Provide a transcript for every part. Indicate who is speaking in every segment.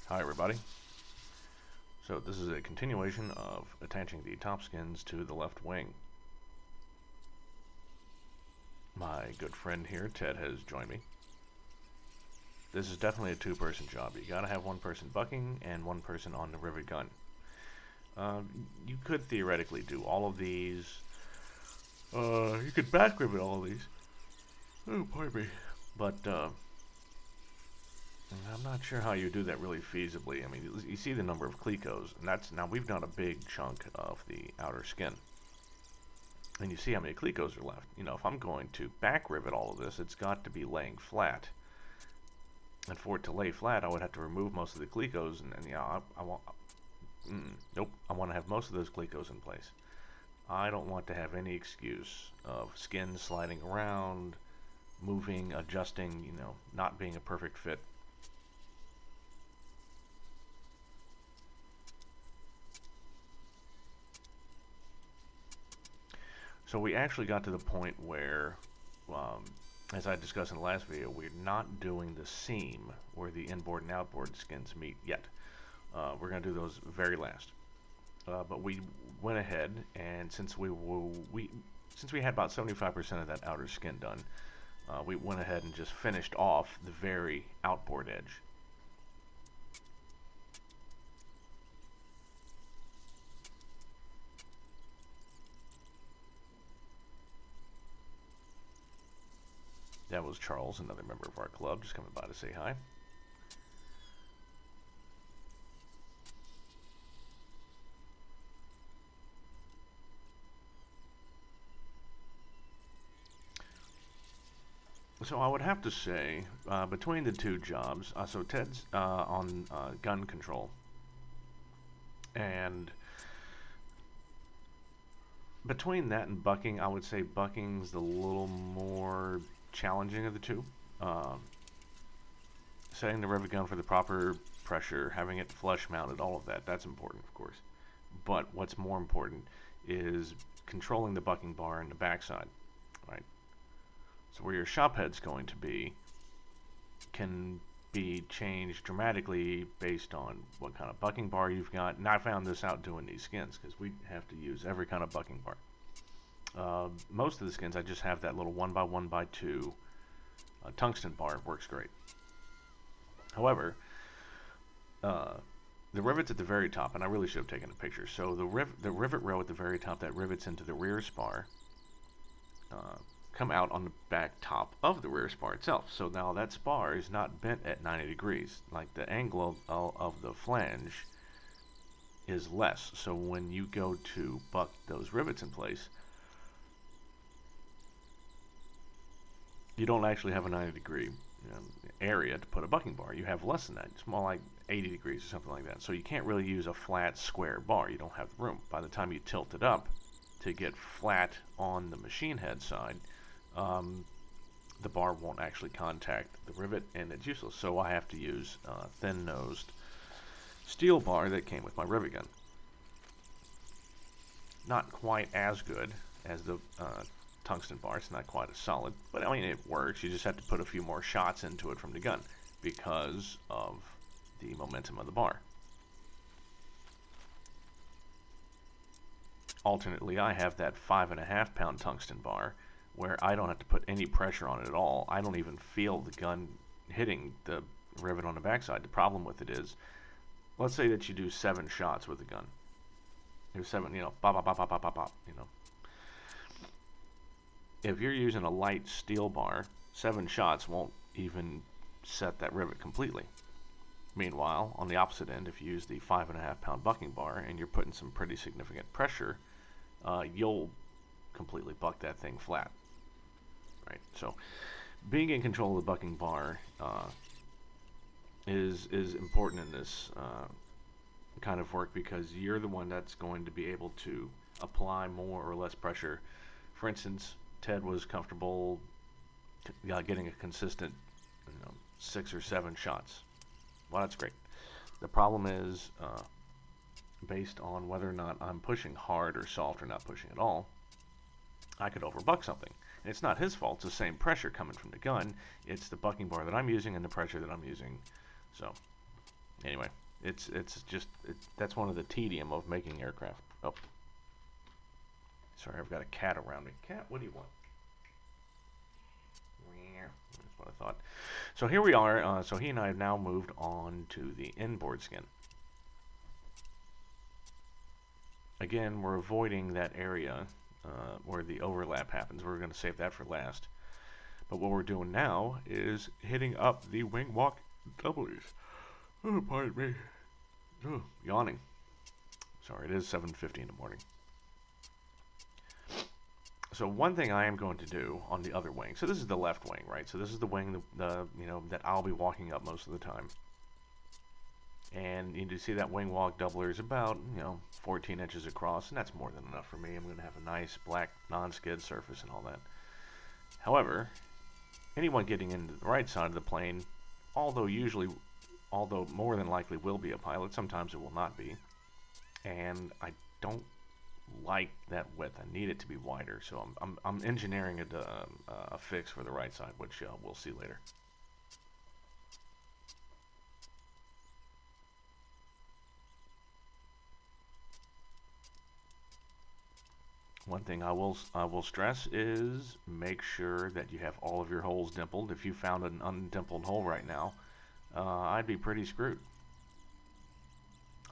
Speaker 1: Hi everybody. So this is a continuation of attaching the top skins to the left wing. My good friend here, Ted, has joined me. This is definitely a two-person job. You gotta have one person bucking and one person on the rivet gun. You could theoretically do all of these. You could back rivet all of these. Oh, pardon me. But I'm not sure how you do that really feasibly. I mean, you see the number of clecos, and now we've done a big chunk of the outer skin. And you see how many clecos are left. You know, if I'm going to back rivet all of this, it's got to be laying flat. And for it to lay flat, I would have to remove most of the clecos, and yeah, I want, nope, I want to have most of those clecos in place. I don't want to have any excuse of skin sliding around, moving, adjusting, you know, not being a perfect fit. So we actually got to the point where, as I discussed in the last video, we're not doing the seam where the inboard and outboard skins meet yet. We're going to do those very last. But we went ahead, and since we had about 75% of that outer skin done, we went ahead and just finished off the very outboard edge. That was Charles, another member of our club, just coming by to say hi. So I would have to say, between the two jobs, so Ted's on gun control, and between that and bucking, I would say bucking's the little more challenging of the two. Setting the rivet gun for the proper pressure, having it flush mounted, all of that, that's important, of course. But what's more important is controlling the bucking bar in the backside, right? So where your shop head's going to be can be changed dramatically based on what kind of bucking bar you've got. And I found this out doing these skins because we have to use every kind of bucking bar. Most of the skins, I just have that little 1x1x2 tungsten bar. It works great. However, the rivet's at the very top, and I really should have taken a picture. So the rivet row at the very top that rivets into the rear spar come out on the back top of the rear spar itself. So now that spar is not bent at 90 degrees. Like the angle of the flange is less. So when you go to buck those rivets in place, you don't actually have a 90 degree area to put a bucking bar. You have less than that. It's more like 80 degrees or something like that. So you can't really use a flat square bar. You don't have the room. By the time you tilt it up to get flat on the machine head side, the bar won't actually contact the rivet, and it's useless. So I have to use thin-nosed steel bar that came with my rivet gun. Not quite as good as the tungsten bar. It's not quite as solid, but I mean, it works. You just have to put a few more shots into it from the gun because of the momentum of the bar. Alternately, I have that 5.5 pound tungsten bar where I don't have to put any pressure on it at all. I don't even feel the gun hitting the rivet on the backside. The problem with it is, let's say that you do 7 shots with the gun. There's 7, bop, bop, bop, bop, bop, bop, bop, If you're using a light steel bar, 7 shots won't even set that rivet completely. Meanwhile, on the opposite end, if you use the 5.5 pound bucking bar and you're putting some pretty significant pressure, you'll completely buck that thing flat. Right? So, being in control of the bucking bar is important in this kind of work because you're the one that's going to be able to apply more or less pressure. For instance, Ted was comfortable getting a consistent 6 or 7 shots. Well, that's great. The problem is, based on whether or not I'm pushing hard or soft or not pushing at all, I could overbuck something. And it's not his fault. It's the same pressure coming from the gun. It's the bucking bar that I'm using and the pressure that I'm using. So, Anyway, that's one of the tedium of making aircraft. Oh, sorry, I've got a cat around me. Cat, what do you want? That's what I thought. So here we are. So he and I have now moved on to the inboard skin. Again, we're avoiding that area where the overlap happens. We're going to save that for last. But what we're doing now is hitting up the wing walk doublers. Oh, pardon me. Oh, yawning. Sorry, it is 7:50 in the morning. So one thing I am going to do on the other wing. So this is the left wing, right? So this is the wing that I'll be walking up most of the time. And you see that wing walk doubler is about 14 inches across, and that's more than enough for me. I'm going to have a nice black non-skid surface and all that. However, anyone getting into the right side of the plane, although more than likely will be a pilot, sometimes it will not be. And I don't like that width. I need it to be wider, so I'm engineering a fix for the right side, which we'll see later. One thing I will stress is make sure that you have all of your holes dimpled. If you found an undimpled hole right now, I'd be pretty screwed.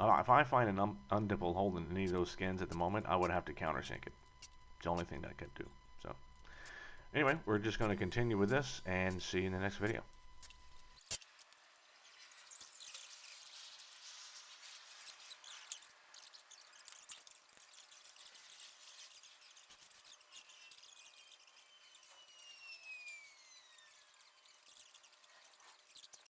Speaker 1: If I find an undimpled hole in any of those skins at the moment, I would have to countersink it. It's the only thing that I could do. So, anyway, we're just going to continue with this and see you in the next video.